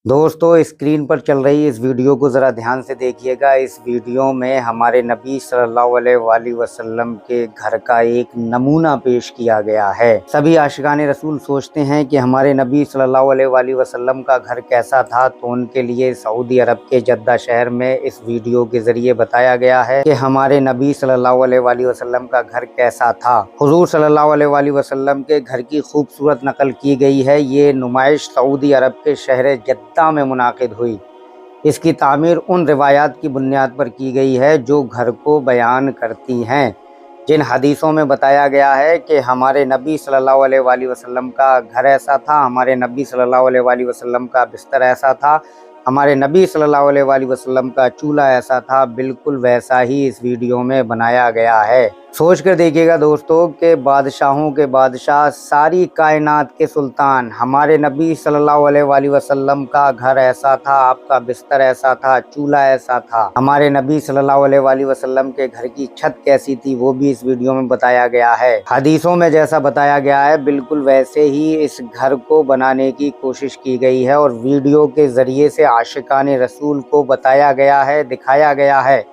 दोस्तों, स्क्रीन पर चल रही इस वीडियो को ज़रा ध्यान से देखिएगा। इस वीडियो में हमारे नबी सल्लल्लाहु अलैहि वसल्लम के घर का एक नमूना पेश किया गया है। सभी आशिकाने रसूल सोचते हैं कि हमारे नबी सल्लल्लाहु अलैहि वसल्लम का घर कैसा था, तो उनके लिए सऊदी अरब के जद्दा शहर में इस वीडियो के ज़रिए बताया गया है कि हमारे नबी सल्लल्लाहु अलैहि वसल्लम का घर कैसा था। हुज़ूर सल्लल्लाहु अलैहि वसल्लम के घर की खूबसूरत नकल की गई है। ये नुमाइश सऊदी अरब के शहर जद्दा में मुनाकिद हुई। इसकी तामीर उन रिवायात की बुनियाद पर की गई है जो घर को बयान करती हैं। जिन हदीसों में बताया गया है कि हमारे नबी सल्लल्लाहु अलैहि वसल्लम का घर ऐसा था, हमारे नबी सल्लल्लाहु अलैहि वसल्लम का बिस्तर ऐसा था, हमारे नबी सल्लल्लाहु अलैहि वसल्लम का चूल्हा ऐसा था, बिल्कुल वैसा ही इस वीडियो में बनाया गया है। सोच कर देखिएगा दोस्तों कि बादशाहों के बादशाह, सारी कायनात के सुल्तान, हमारे नबी सल्लल्लाहु अलैहि वसल्लम का घर ऐसा था, आपका बिस्तर ऐसा था, चूल्हा ऐसा था। हमारे नबी सल्लल्लाहु अलैहि वसल्लम के घर की छत कैसी थी वो भी इस वीडियो में बताया गया है। हदीसों में जैसा बताया गया है बिल्कुल वैसे ही इस घर को बनाने की कोशिश की गई है और वीडियो के जरिए से आशिकाने रसूल को बताया गया है, दिखाया गया है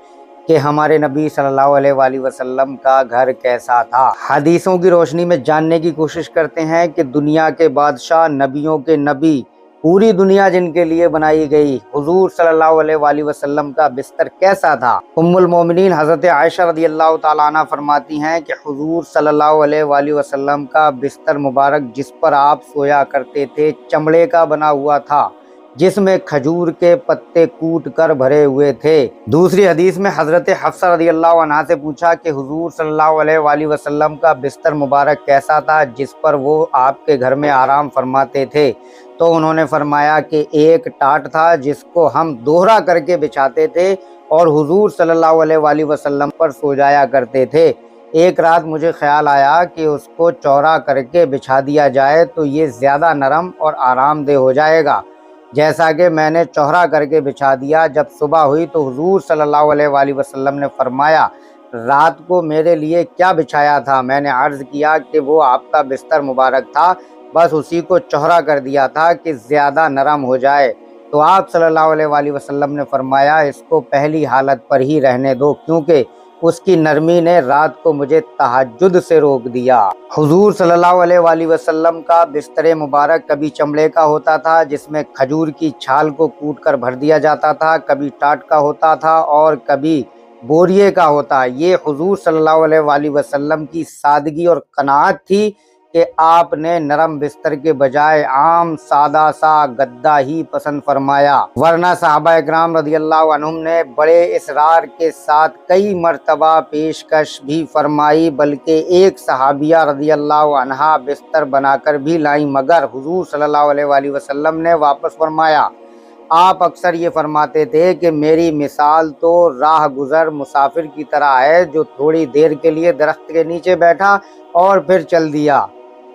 कि हमारे नबी सल्लल्लाहु अलैहि वसल्लम का घर कैसा था। हदीसों की रोशनी में जानने की कोशिश करते हैं कि दुनिया के बादशाह, नबियों के नबी, पूरी दुनिया जिनके लिए बनाई गई, हुजूर सल्लल्लाहु अलैहि वसल्लम का बिस्तर कैसा था। उम्मुल मोमिनीन हज़रत आयशा रज़ियल्लाहु ताला अन्हा फरमाती हैं कि हुजूर सल्लल्लाहु अलैहि वसल्लम का बिस्तर मुबारक जिस पर आप सोया करते थे चमड़े का बना हुआ था, जिसमें खजूर के पत्ते कूट कर भरे हुए थे। दूसरी हदीस में हज़रत हफ्सा रज़ियल्लाहु अन्हा से पूछा कि हुजूर सल्लल्लाहु अलैहि वसल्लम का बिस्तर मुबारक कैसा था जिस पर वो आपके घर में आराम फरमाते थे, तो उन्होंने फरमाया कि एक टाट था जिसको हम दोहरा करके बिछाते थे और हुजूर सल्लल्लाहु अलैहि वसल्लम पर सो जाया करते थे। एक रात मुझे ख्याल आया कि उसको चौड़ा करके बिछा दिया जाए तो ये ज़्यादा नरम और आरामदेह हो जाएगा। जैसा कि मैंने चौड़ा करके बिछा दिया। जब सुबह हुई तो हुजूर सल्लल्लाहु अलैहि वसल्लम ने फरमाया, रात को मेरे लिए क्या बिछाया था? मैंने अर्ज़ किया कि वो आपका बिस्तर मुबारक था, बस उसी को चौड़ा कर दिया था कि ज़्यादा नरम हो जाए। तो आप सल्लल्लाहु अलैहि वसल्लम ने फरमाया, इसको पहली हालत पर ही रहने दो, क्योंकि उसकी नरमी ने रात को मुझे तहज्जुद से रोक दिया। हुजूर सल्लल्लाहु अलैहि वसल्लम का बिस्तर मुबारक कभी चमड़े का होता था जिसमें खजूर की छाल को कूट कर भर दिया जाता था, कभी टाट का होता था और कभी बोरिए का होता। ये हुजूर सल्लल्लाहु अलैहि वसल्लम की सादगी और कनाअत थी कि आपने नरम बिस्तर के बजाय आम सादा सा गद्दा ही पसंद फरमाया। वरना सहाबा इकराम रज़ियल्लाहु अन्हुम ने बड़े इसरार के साथ कई मर्तबा पेशकश भी फरमाई, बल्कि एक सहाबिया रज़ियल्लाहु अन्हा बिस्तर बनाकर भी लाई, मगर हुजूर सल्लल्लाहु अलैहि वसल्लम ने वापस फरमाया। आप अक्सर ये फरमाते थे कि मेरी मिसाल तो राह गुज़र मुसाफिर की तरह है जो थोड़ी देर के लिए दरख्त के नीचे बैठा और फिर चल दिया।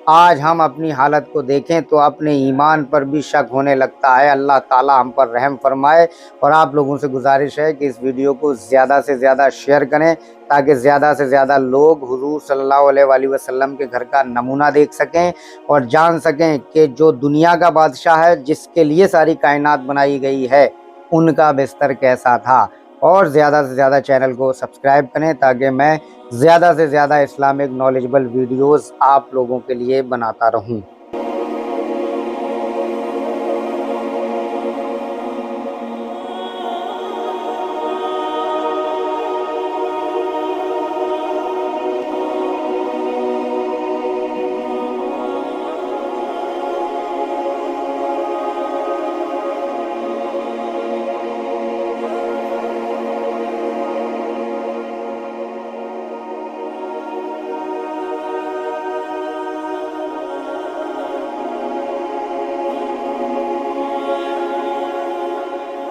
आज हम अपनी हालत को देखें तो अपने ईमान पर भी शक होने लगता है। अल्लाह ताला हम पर रहम फरमाए। और आप लोगों से गुजारिश है कि इस वीडियो को ज़्यादा से ज़्यादा शेयर करें ताकि ज़्यादा से ज़्यादा लोग हुजूर सल्लल्लाहु अलैहि वसल्लम के घर का नमूना देख सकें और जान सकें कि जो दुनिया का बादशाह है, जिसके लिए सारी कायनात बनाई गई है, उनका बिस्तर कैसा था। और ज़्यादा से ज़्यादा चैनल को सब्सक्राइब करें ताकि मैं ज़्यादा से ज़्यादा इस्लामिक नॉलेजेबल वीडियोज़ आप लोगों के लिए बनाता रहूं।